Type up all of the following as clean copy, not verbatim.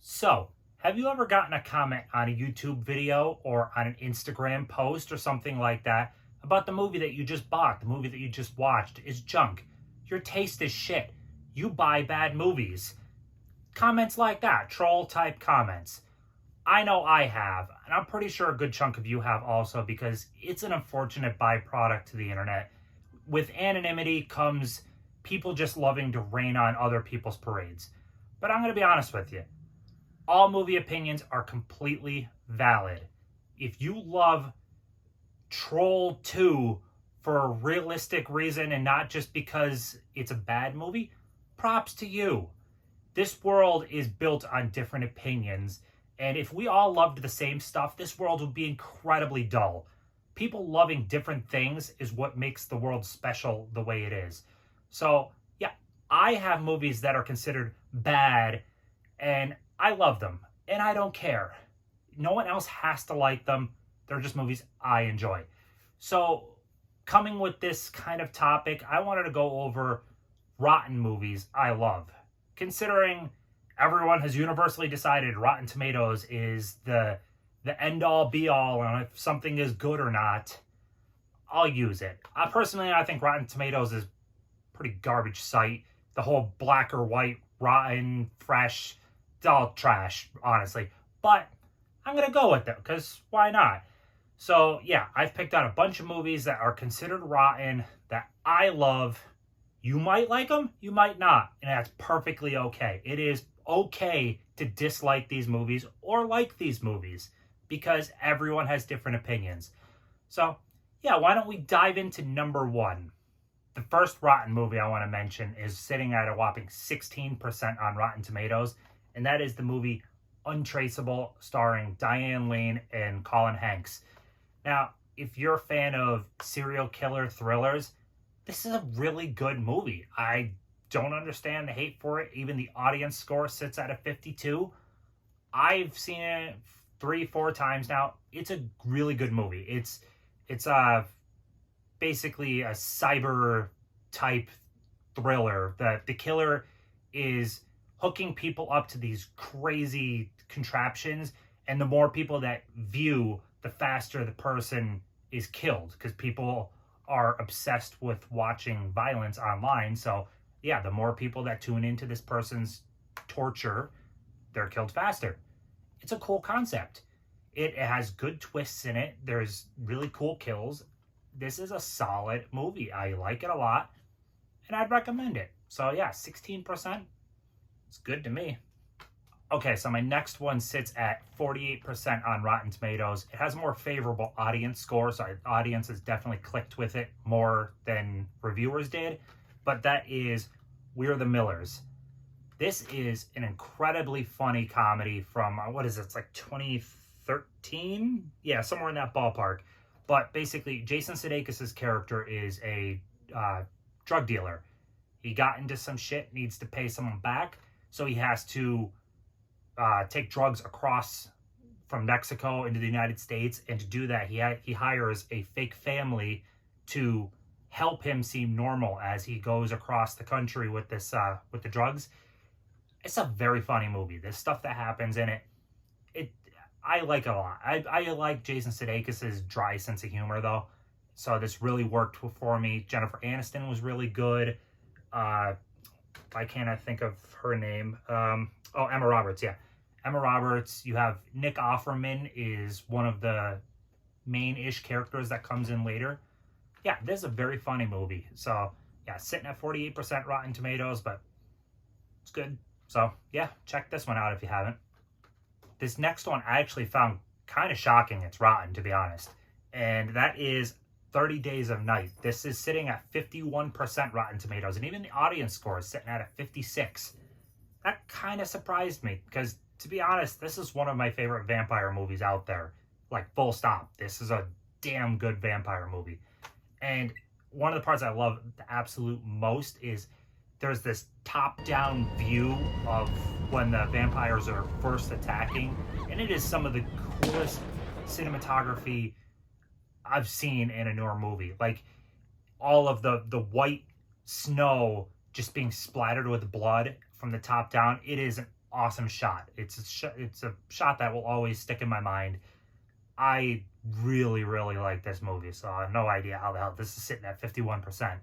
So, have you ever gotten a comment on a YouTube video or on an Instagram post or something like that about the movie that you just bought, the movie that you just watched is junk? Your taste is shit. You buy bad movies. Comments like that, troll type comments. I know I have, and I'm pretty sure a good chunk of you have also, because it's an unfortunate byproduct to the internet. With anonymity comes people just loving to rain on other people's parades. But I'm going to be honest with you. All movie opinions are completely valid. If you love Troll 2 for a realistic reason and not just because it's a bad movie, props to you. This world is built on different opinions, and if we all loved the same stuff, this world would be incredibly dull. People loving different things is what makes the world special the way it is. So, yeah, I have movies that are considered bad, and I love them, and I don't care. No one else has to like them. They're just movies I enjoy. So, coming with this kind of topic, I wanted to go over rotten movies I love. Considering everyone has universally decided Rotten Tomatoes is the end-all, be-all on if something is good or not, I'll use it. I think Rotten Tomatoes is a pretty garbage site. The whole black or white, rotten, fresh, it's all trash, honestly. But I'm going to go with it, because why not? So, yeah, I've picked out a bunch of movies that are considered rotten that I love. You might like them, you might not, and that's perfectly okay. It is okay to dislike these movies or like these movies, because everyone has different opinions. So, yeah, why don't we dive into number one? The first rotten movie I want to mention is sitting at a whopping 16% on Rotten Tomatoes, and that is the movie Untraceable, starring Diane Lane and Colin Hanks. Now, if you're a fan of serial killer thrillers, this is a really good movie. I don't understand the hate for it. Even the audience score sits at a 52. I've seen it 3-4 times now. It's a really good movie. It's basically a cyber type thriller. The killer is hooking people up to these crazy contraptions, and the more people that view, the faster the person is killed, because people are obsessed with watching violence online. So yeah, the more people that tune into this person's torture, they're killed faster. It's a cool concept. It has good twists in it. There's really cool kills. This is a solid movie. I like it a lot, and I'd recommend it. So yeah, 16%. It's good to me. Okay, so my next one sits at 48% on Rotten Tomatoes. It has a more favorable audience score, so the audience has definitely clicked with it more than reviewers did. But that is We're the Millers. This is an incredibly funny comedy from, what is it? It's like 2013? Yeah, somewhere in that ballpark. But basically, Jason Sudeikis' character is a drug dealer. He got into some shit, needs to pay someone back, so he has to take drugs across from Mexico into the United States. And to do that, he hires a fake family to help him seem normal as he goes across the country with this with the drugs. It's a very funny movie. There's stuff that happens in it. I like it a lot. I like Jason Sudeikis' dry sense of humor, though. So this really worked for me. Jennifer Aniston was really good. Why can't I think of her name? Emma Roberts, yeah. Emma Roberts. You have Nick Offerman is one of the main-ish characters that comes in later. Yeah, this is a very funny movie. So, yeah, sitting at 48% Rotten Tomatoes, but it's good. So, yeah, check this one out if you haven't. This next one I actually found kind of shocking. It's rotten, to be honest. And that is 30 Days of Night. This is sitting at 51% Rotten Tomatoes, and even the audience score is sitting at a 56. That kind of surprised me, because, to be honest, this is one of my favorite vampire movies out there. Like, full stop. This is a damn good vampire movie. And one of the parts I love the absolute most is there's this top-down view of when the vampires are first attacking, and it is some of the coolest cinematography I've seen in a newer movie. Like, all of the white snow just being splattered with blood from the top down. It is an awesome shot. It's a shot that will always stick in my mind. I really, really like this movie, so I have no idea how the hell this is sitting at 51%.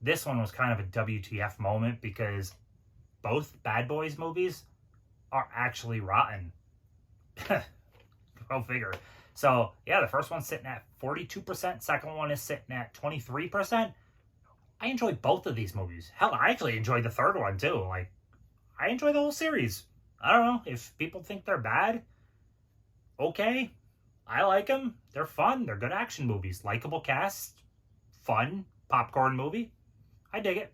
This one was kind of a WTF moment because both Bad Boys movies are actually rotten. Go figure. So, yeah, the first one's sitting at 42%. Second one is sitting at 23%. I enjoy both of these movies. Hell, I actually enjoyed the third one, too. Like, I enjoy the whole series. I don't know. If people think they're bad, okay. I like them. They're fun. They're good action movies. Likeable cast. Fun. Popcorn movie. I dig it.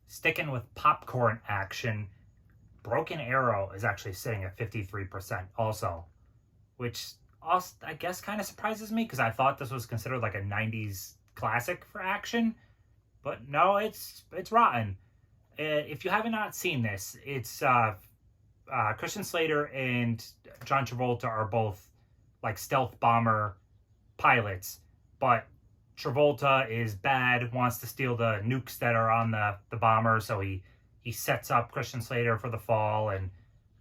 Sticking with popcorn action, Broken Arrow is actually sitting at 53% also, which also, I guess, kind of surprises me because I thought this was considered like a 90s classic for action, but no, it's rotten. If you have not seen this, it's Christian Slater and John Travolta are both like stealth bomber pilots, but Travolta is bad, wants to steal the nukes that are on the bomber, so he sets up Christian Slater for the fall and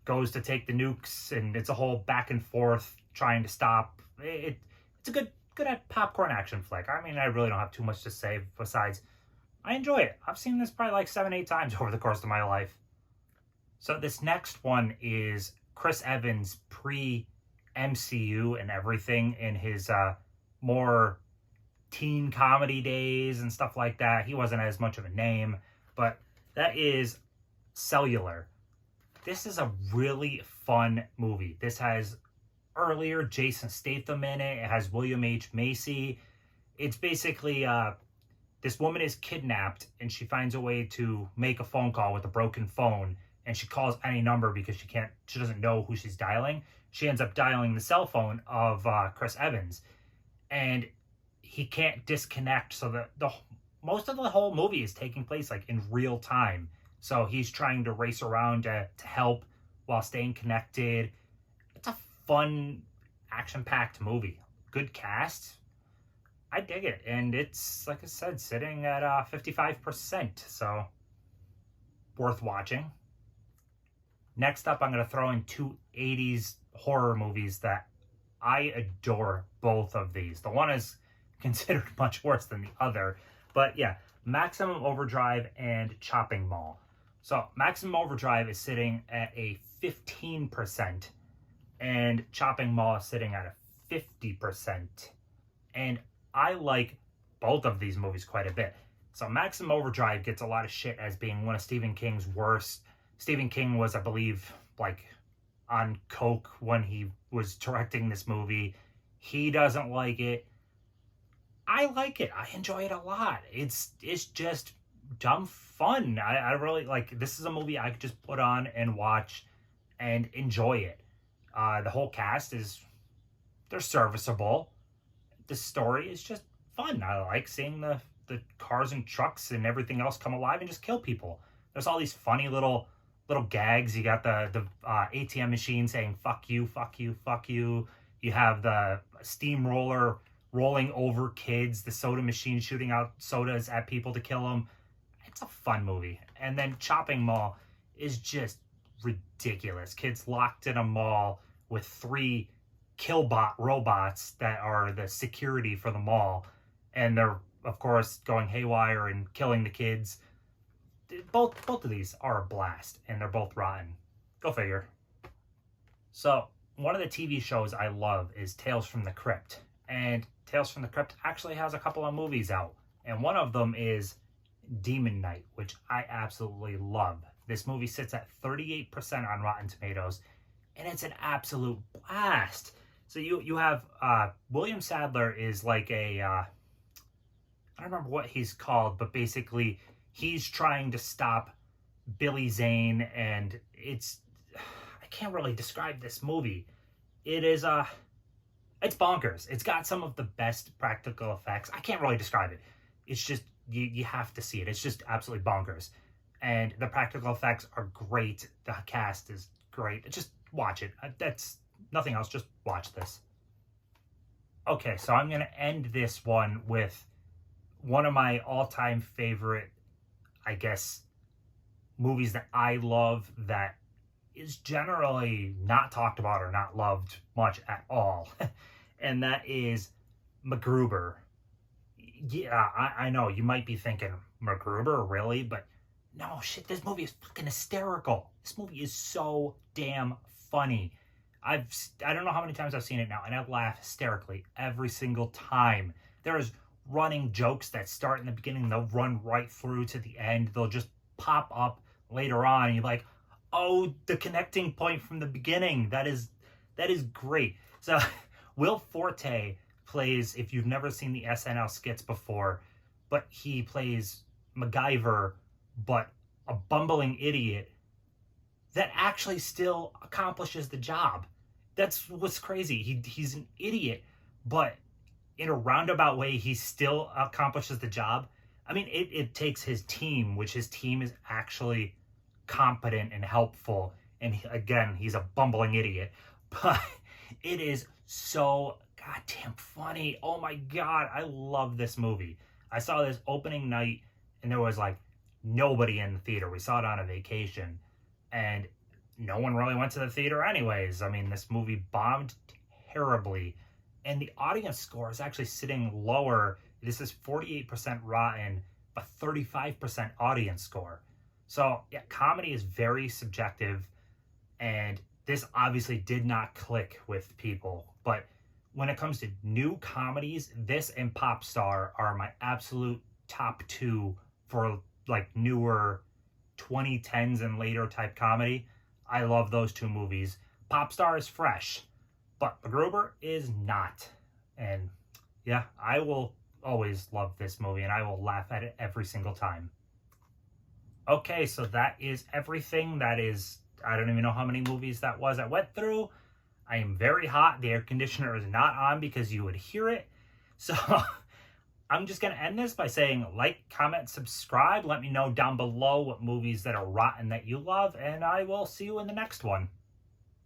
goes to take the nukes, and it's a whole back and forth trying to stop. It's a good at popcorn action flick. I mean, I really don't have too much to say besides I enjoy it. I've seen this probably like 7-8 times over the course of my life. So this next one is Chris Evans pre-MCU and everything in his more teen comedy days and stuff like that. He wasn't as much of a name, but that is Cellular. This is a really fun movie. This has earlier Jason Statham in it. It has William H. Macy. It's basically this woman is kidnapped and she finds a way to make a phone call with a broken phone, and she calls any number because she doesn't know who she's dialing. She ends up dialing the cell phone of Chris Evans, and he can't disconnect, so the most of the whole movie is taking place like in real time. So he's trying to race around to help while staying connected. It's a fun, action-packed movie. Good cast. I dig it. And it's, like I said, sitting at 55%. So, worth watching. Next up, I'm going to throw in two 80s horror movies that I adore both of these. The one is considered much worse than the other. But yeah, Maximum Overdrive and Chopping Mall. So Maximum Overdrive is sitting at a 15%, and Chopping Mall is sitting at a 50%. And I like both of these movies quite a bit. So Maximum Overdrive gets a lot of shit as being one of Stephen King's worst. Stephen King was, I believe, like on coke when he was directing this movie. He doesn't like it. I like it. I enjoy it a lot. It's just dumb fun. I really like, this is a movie I could just put on and watch and enjoy it. The whole cast they're serviceable. The story is just fun. I like seeing the cars and trucks and everything else come alive and just kill people. There's all these funny little gags. You got the ATM machine saying fuck you, fuck you, fuck you. You have the steamroller rolling over kids, the soda machine shooting out sodas at people to kill them. It's a fun movie. And then Chopping Mall is just ridiculous. Kids locked in a mall with 3 killbot robots that are the security for the mall. And they're, of course, going haywire and killing the kids. Both of these are a blast, and they're both rotten. Go figure. So, one of the TV shows I love is Tales from the Crypt. And Tales from the Crypt actually has a couple of movies out. And one of them is Demon Knight, which I absolutely love. This movie sits at 38% on Rotten Tomatoes, and it's an absolute blast. So you have William Sadler is like a I don't remember what he's called, but basically he's trying to stop Billy Zane, and I can't really describe this movie. It is it's bonkers. It's got some of the best practical effects. I can't really describe it. It's just you have to see it. It's just absolutely bonkers. And the practical effects are great. The cast is great. Just watch it. That's nothing else. Just watch this. Okay, so I'm going to end this one with one of my all-time favorite, I guess, movies that I love that is generally not talked about or not loved much at all. And that is McGruber. Yeah, I know you might be thinking, McGruber, really? But no, shit, this movie is fucking hysterical. This movie is so damn funny. I don't know how many times I've seen it now, and I laugh hysterically every single time. There's running jokes that start in the beginning, they'll run right through to the end. They'll just pop up later on, and you're like, oh, the connecting point from the beginning. That is great. So Will Forte plays, if you've never seen the SNL skits before, but he plays MacGyver, but a bumbling idiot that actually still accomplishes the job. That's what's crazy. He's an idiot, but in a roundabout way, he still accomplishes the job. I mean, it takes his team, which his team is actually competent and helpful. And again, he's a bumbling idiot, but it is so goddamn funny. Oh my God, I love this movie. I saw this opening night and there was like nobody in the theater. We saw it on a vacation and no one really went to the theater anyways. I mean, this movie bombed terribly and the audience score is actually sitting lower. This is 48% rotten, but 35% audience score. So yeah, comedy is very subjective and this obviously did not click with people. But when it comes to new comedies, this and Popstar are my absolute top two for like newer 2010s and later type comedy. I love those two movies. Popstar is fresh, but McGruber is not. And yeah, I will always love this movie and I will laugh at it every single time. Okay, so that is everything. That is, I don't even know how many movies that was I went through. I am very hot. The air conditioner is not on because you would hear it. So I'm just going to end this by saying like, comment, subscribe. Let me know down below what movies that are rotten that you love. And I will see you in the next one.